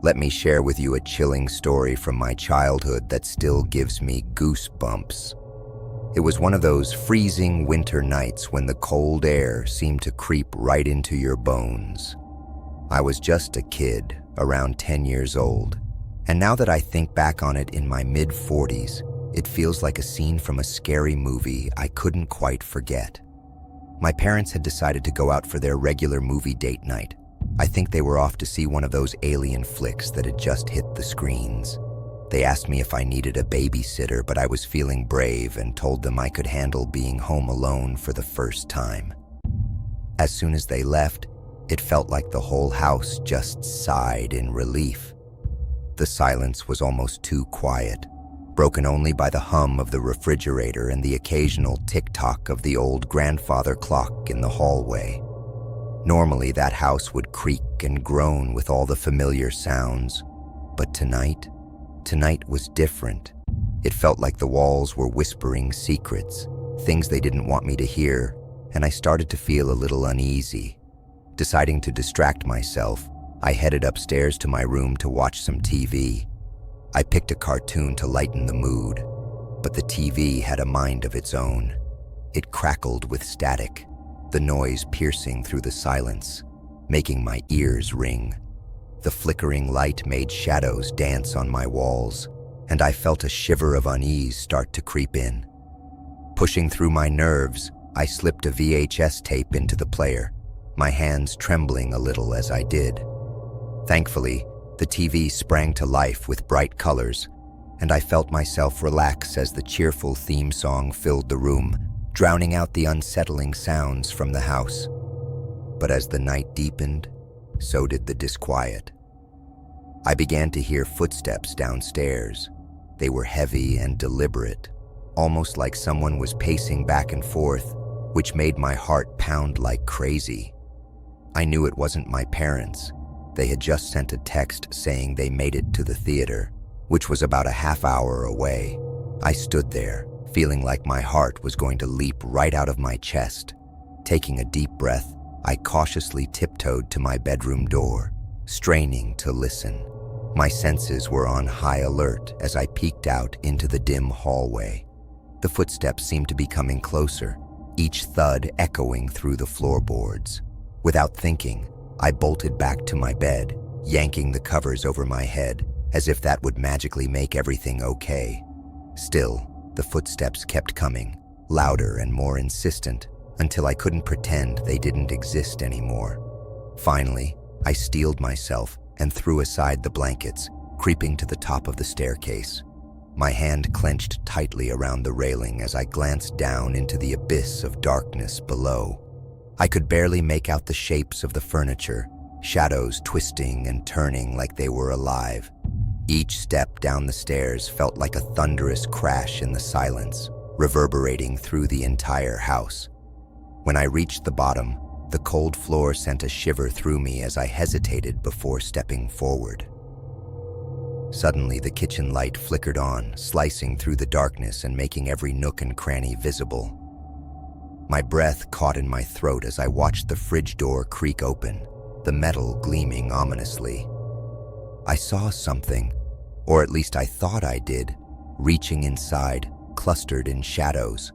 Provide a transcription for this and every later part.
Let me share with you a chilling story from my childhood that still gives me goosebumps. It was one of those freezing winter nights when the cold air seemed to creep right into your bones. I was just a kid, around 10 years old, and now that I think back on it in my mid-40s, it feels like a scene from a scary movie I couldn't quite forget. My parents had decided to go out for their regular movie date night. I think they were off to see one of those alien flicks that had just hit the screens. They asked me if I needed a babysitter, but I was feeling brave and told them I could handle being home alone for the first time. As soon as they left, it felt like the whole house just sighed in relief. The silence was almost too quiet, broken only by the hum of the refrigerator and the occasional tick-tock of the old grandfather clock in the hallway. Normally, that house would creak and groan with all the familiar sounds, but tonight was different. It felt like the walls were whispering secrets, things they didn't want me to hear, and I started to feel a little uneasy. Deciding to distract myself, I headed upstairs to my room to watch some TV. I picked a cartoon to lighten the mood, but the TV had a mind of its own. It crackled with static, the noise piercing through the silence, making my ears ring. The flickering light made shadows dance on my walls, and I felt a shiver of unease start to creep in. Pushing through my nerves, I slipped a VHS tape into the player, my hands trembling a little as I did. Thankfully, the TV sprang to life with bright colors, and I felt myself relax as the cheerful theme song filled the room, drowning out the unsettling sounds from the house. But as the night deepened, so did the disquiet. I began to hear footsteps downstairs. They were heavy and deliberate, almost like someone was pacing back and forth, which made my heart pound like crazy. I knew it wasn't my parents. They had just sent a text saying they made it to the theater, which was about a half hour away. I stood there, feeling like my heart was going to leap right out of my chest. Taking a deep breath, I cautiously tiptoed to my bedroom door, straining to listen. My senses were on high alert as I peeked out into the dim hallway. The footsteps seemed to be coming closer, each thud echoing through the floorboards. Without thinking, I bolted back to my bed, yanking the covers over my head, as if that would magically make everything okay. Still, the footsteps kept coming, louder and more insistent, until I couldn't pretend they didn't exist anymore. Finally, I steeled myself and threw aside the blankets, creeping to the top of the staircase. My hand clenched tightly around the railing as I glanced down into the abyss of darkness below. I could barely make out the shapes of the furniture, shadows twisting and turning like they were alive. Each step down the stairs felt like a thunderous crash in the silence, reverberating through the entire house. When I reached the bottom, the cold floor sent a shiver through me as I hesitated before stepping forward. Suddenly, the kitchen light flickered on, slicing through the darkness and making every nook and cranny visible. My breath caught in my throat as I watched the fridge door creak open, the metal gleaming ominously. I saw something, or at least I thought I did, reaching inside, clustered in shadows.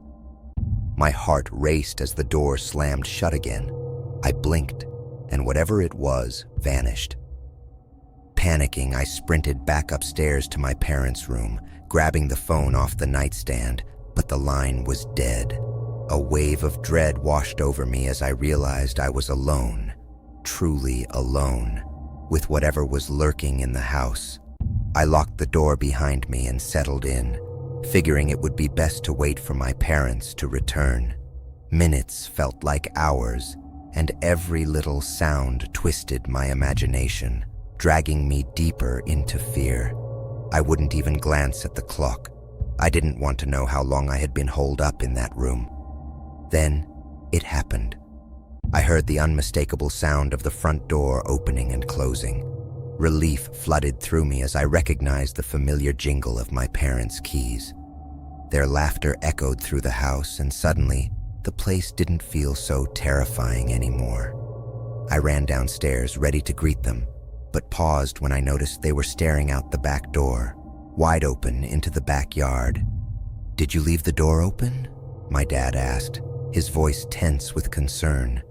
My heart raced as the door slammed shut again. I blinked, and whatever it was vanished. Panicking, I sprinted back upstairs to my parents' room, grabbing the phone off the nightstand, but the line was dead. A wave of dread washed over me as I realized I was alone, truly alone, with whatever was lurking in the house. I locked the door behind me and settled in, figuring it would be best to wait for my parents to return. Minutes felt like hours, and every little sound twisted my imagination, dragging me deeper into fear. I wouldn't even glance at the clock. I didn't want to know how long I had been holed up in that room. Then, it happened. I heard the unmistakable sound of the front door opening and closing. Relief flooded through me as I recognized the familiar jingle of my parents' keys. Their laughter echoed through the house, and suddenly, the place didn't feel so terrifying anymore. I ran downstairs, ready to greet them, but paused when I noticed they were staring out the back door, wide open into the backyard. "Did you leave the door open?" my dad asked, his voice tense with concern.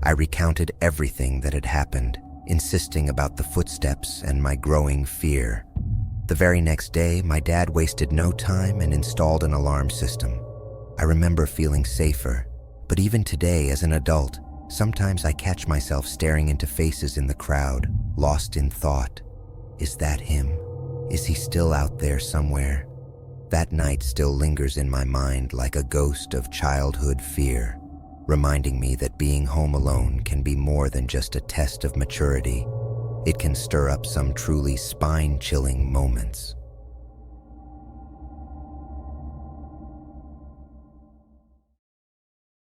I recounted everything that had happened, insisting about the footsteps and my growing fear. The very next day, my dad wasted no time and installed an alarm system. I remember feeling safer, but even today as an adult, sometimes I catch myself staring into faces in the crowd, lost in thought. Is that him? Is he still out there somewhere? That night still lingers in my mind like a ghost of childhood fear, reminding me that being home alone can be more than just a test of maturity. It can stir up some truly spine-chilling moments.